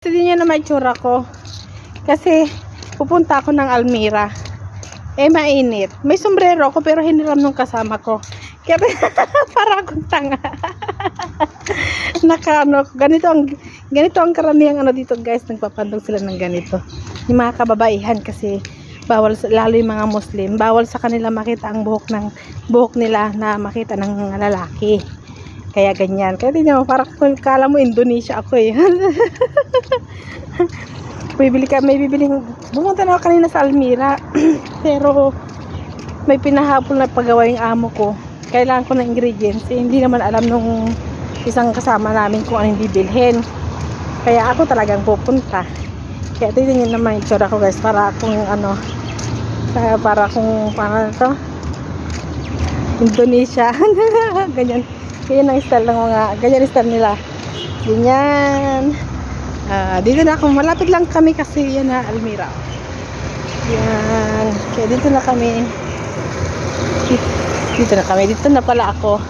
Hindi niya na may tsura ko. Kasi pupunta ako ng Almira. Mainit. May sombrero ako pero hiniram nung kasama ko. Kaya para akong tanga. Ganito ang karamihan dito guys. Nagpapandong sila ng ganito. Yung mga kababaihan kasi bawal, lalo yung mga Muslim, bawal sa kanila makita ang buhok nila na makita ng lalaki. Kaya ganyan. Kaya tingnan mo, parang kala mo Indonesia ako eh. May bibiling, bumunta na ako kanina sa Almira. Pero may pinahabol na paggawa yung amo ko. Kailangan ko ng ingredients. Hindi naman alam nung isang kasama namin kung anong bibilhin. Kaya ako talagang pupunta. Kaya tingnan naman yung tsura ko guys. Para akong to Indonesia. Ganyan. Ganyan ang style ng mga, ganyan ang style nila. Ganyan. Dito na ako, malapit lang kami kasi yan na Almira. Yan. Kaya dito na kami. Dito na pala ako.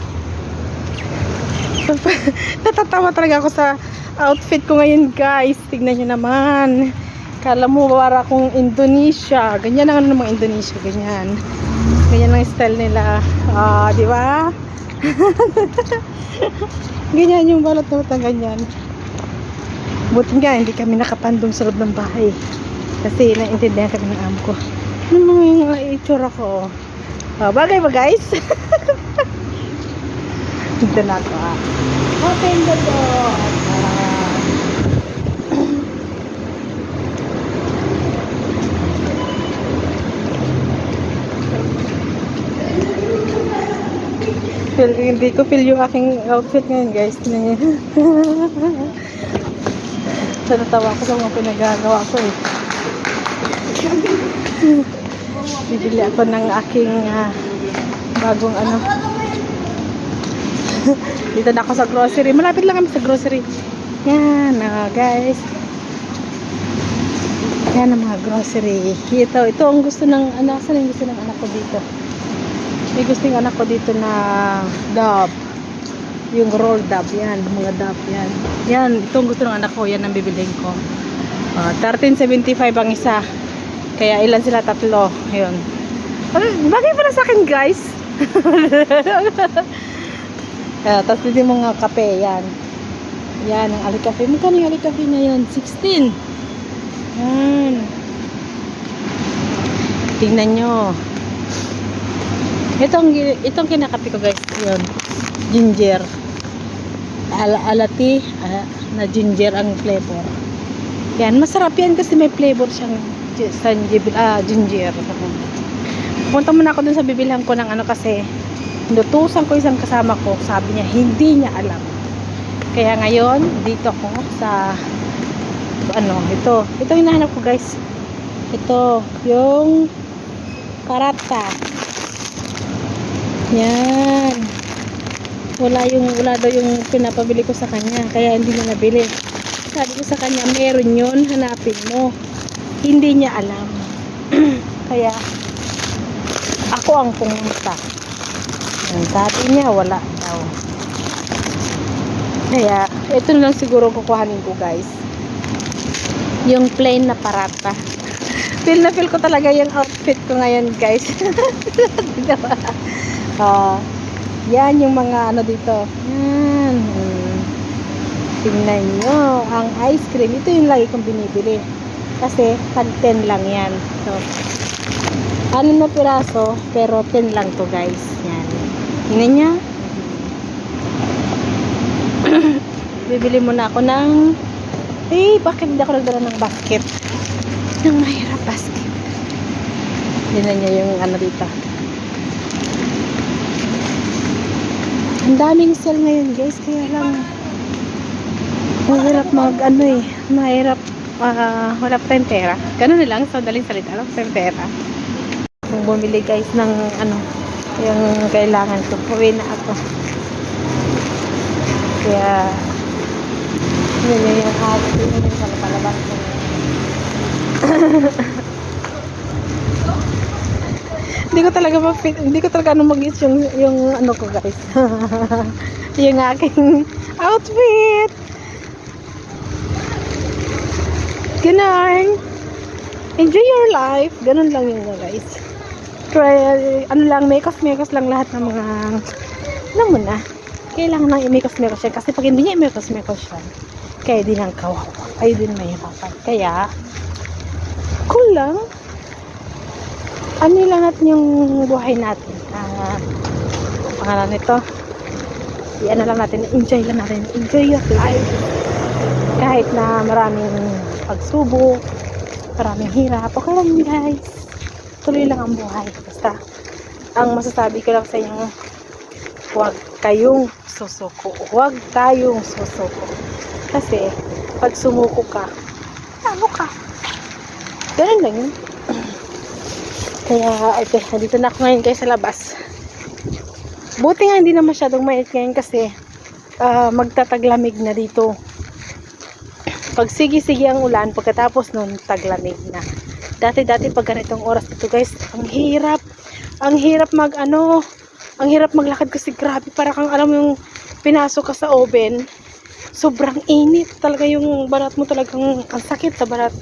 Natatawa talaga ako sa outfit ko ngayon guys. Tignan nyo naman. Kala mo para akong Indonesia. Ganyan ang ng mga Indonesia. Ganyan. Ganyan ang style nila. Di ba? Ganyan yung balot na ganyan. Buti nga hindi kami nakapandong sa loob ng bahay kasi naintindihan kami ng amo ko. Ano mga yung itsura ko? Bagay ba guys? Dito na ako open the door. Hindi ko feel yung aking outfit ngayon guys. Natatawa ko sa mga pinagagawa ko eh. Bibili ako ng aking bagong dito na ako sa grocery. Malapit lang kami sa grocery. Yan guys. Yan ang mga grocery. Ito ang gusto ng saan yung gusto ng anak ko dito. May gusto yung anak ko dito na Dove. Yung roll Dove yan. Mga Dove yan. Yan. Ito ang gusto ng anak ko. Yan ang bibiling ko. 13.75 ang isa. Kaya ilan sila? 3. Ayun. Bagay pala sa akin guys. Tapos dito yung mga kape. Yan. Yan ang alikafe. Magkano yung alikafe na yun? 16. Yan. Tingnan nyo. Itong kinakape ko guys, yun, ginger, alati na ginger ang flavor. Yan, masarap yan kasi may flavor siyang ginger. Pupunta muna ako dun sa bibilhan ko ng kasi nutusan ko isang kasama ko, sabi niya hindi niya alam. Kaya ngayon dito ako sa ito yung hinahanap ko guys. Ito yung karata. Yan. Wala daw yung pinapabili ko sa kanya. Kaya hindi niya nabili. Sabi ko sa kanya, meron yun. Hanapin mo. Hindi niya alam. Kaya, ako ang pumunta. Yan, sabi niya, wala daw. Kaya, ito na lang siguro kukuhanin ko guys. Yung plain na parata. Feel na feel ko talaga yung outfit ko ngayon guys. Diba? Yan yung mga dito. Yan. Tingnan nyo. Ang ice cream. Ito yung lagi kong binibili. Kasi 10 lang yan. So, 6 na piraso. Pero 10 lang to guys. Yan. Tingnan nyo. Bibili muna ako ng bakit hindi ako nagdala ng basket? Ng mahirap basket. Tingnan nyo yung dito. Ang daming sale ngayon guys, kaya lang mahirap mahirap wala pa tayong pera. Ganun na lang, daling salita, wala pa tayong pera. Kung bumili guys ng yung kailangan ko, uwi na ako. Kaya yun yung palabas ko. Hindi ko talaga mag-is yung ko guys. Yung aking outfit. Ganun. Enjoy your life. Ganun lang yun guys. Try, ano lang, mekos-mekos lang lahat ng mga, alam mo na, kailangan nang imekos-mekos siya. Kasi pag hindi niya imekos-mekos siya, kaya din ang kawawa. Kayo din mahirapan. Kaya, cool lang. Ano lang natin yung buhay natin. Pangalan nito. Ano lang natin, enjoy lang natin. Enjoy your life. Kahit na maraming pagsubok, maraming hirap. Okay lang guys. Tuloy lang ang buhay. Basta, ang masasabi ko lang sa inyo, huwag kayong susuko. Huwag tayong susuko. Kasi, pag sumuko ka, ano ka? Ganun lang yun. Kaya, okay, dito na ako ngayon kayo sa labas. Buti nga hindi na masyadong mainit ngayon kasi magtataglamig na dito. Pag sige-sige ang ulan, pagkatapos nun, taglamig na. Dati-dati pag ganitong oras dito guys, ang hirap. Ang hirap ang hirap maglakad kasi grabe. Para kang alam yung pinasok ka sa oven. Sobrang init. Talaga yung balat mo talagang ang sakit sa balat.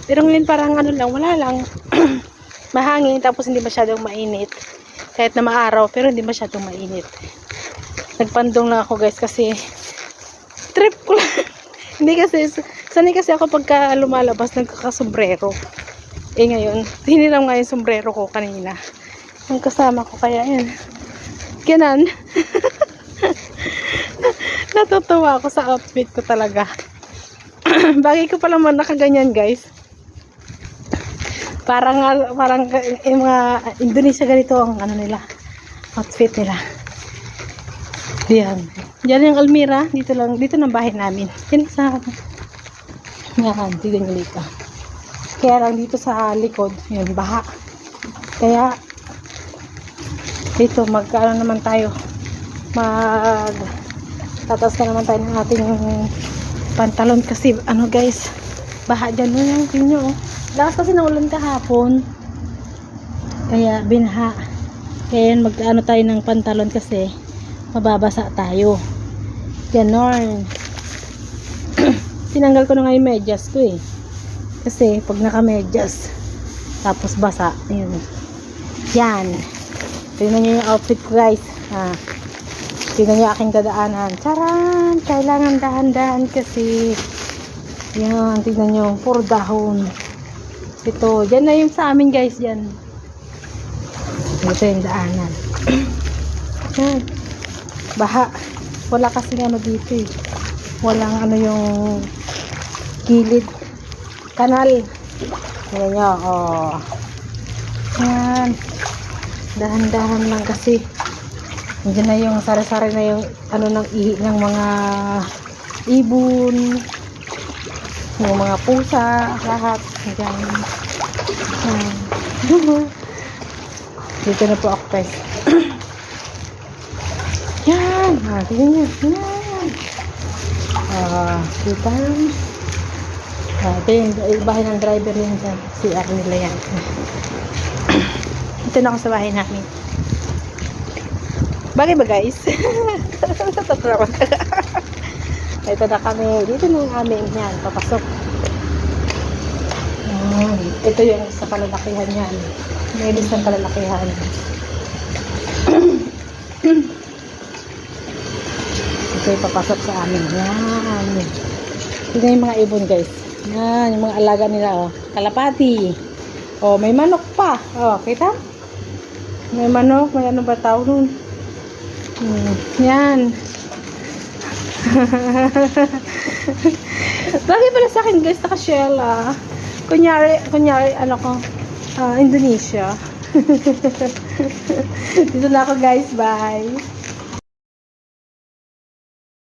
Pero ngayon parang ano lang, wala lang. Mahangin tapos hindi masyadong mainit. Kahit na maaraw pero hindi masyadong mainit. Nagpandong lang ako guys kasi trip ko lang. Hindi kasi, sanay kasi ako pagka lumalabas nagkakasombrero. Ngayon, hiniram nga yung sombrero ko kanina. Yung kasama ko kaya yan. Ganon. Natutuwa ako sa outfit ko talaga. Bagay ko pala man nakaganyan guys. Parang yung mga Indonesia ganito ang ano nila, outfit nila. Diyan. Diyan yung Almira, dito ng bahay namin. Yan sa yan, dito yung dito. Kaya lang dito sa likod, yun, baha. Kaya dito magkaano naman tayo. Tatas na naman tayo ng ating pantalon kasi ano guys, baha dyan yung pinyo. Lakas kasi ng ulan kahapon. Kaya binaha. Kaya mag-ano tayo ng pantalon kasi mababasa tayo. Ganon. Tinanggal ko na nga yung medyas ko eh. Kasi pag naka-medyas tapos basa, yun. Yan. Tingnan nyo yung outfit ko guys. Tingnan nyo aking dadaanan. Charan! Kailangan dahan-dahan kasi. Yan. Tingnan nyo. Puro dahon. Ito, dyan na yung sa amin guys, dyan. Ito yung daanan. Yan. Baha. Wala kasi ano dito eh. Walang ano yung gilid. Kanal. Yan nyo, oh. Yan. Dahan-dahan lang kasi. Diyan na yung sari-sari na yung ano ng ihi ng mga ibon. Yung mga pusa, lahat. Diyan. Dito na po ako guys. Yan. Tignan nyo. Yan. Kita. Ito yung bahay ng driver yan dyan. CR nila yan. Ito na ako sa bahay namin. Bagay ba guys? Tatawa ka. Ito na kami. Dito na yung amin. Yan. Papasok. Ito yung sa kalalakihan yan. May list ng kalalakihan. Ito yung papasok sa amin. Yan. Ito yung mga ibon guys. Yan. Yung mga alaga nila. Oh. Kalapati. Oh, may manok pa. Oh, kita? May manok. May ano ba tawag nun? Yan. Bagay pala sa akin guys, naka-shell kunyari ano ko, Indonesia. Dito na ako guys, bye.